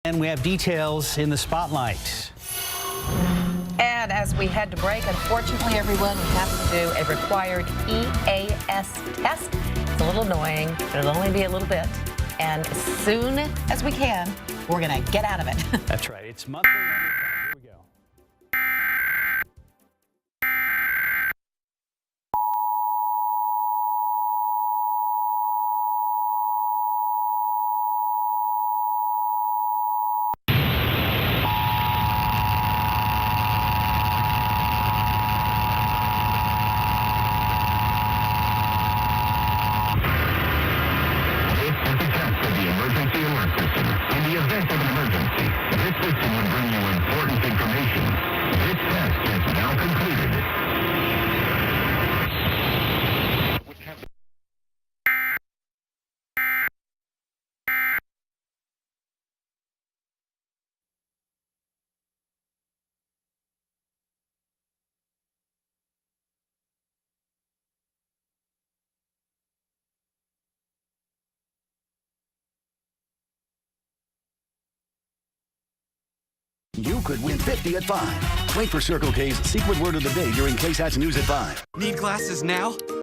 And we have details in the spotlight. And as we head to break, unfortunately, everyone, we have to do a required EAS test. It's a little annoying, but it'll only be a little bit. And as soon as we can, we're going to get out of it. That's right. It's monthly. Here we go. Emergency alert system. In the event of an emergency, this system will bring you important information. This test is now completed. You could win 50 at 5. Wait for Circle K's secret word of the day during KSAT's News at 5. Need glasses now?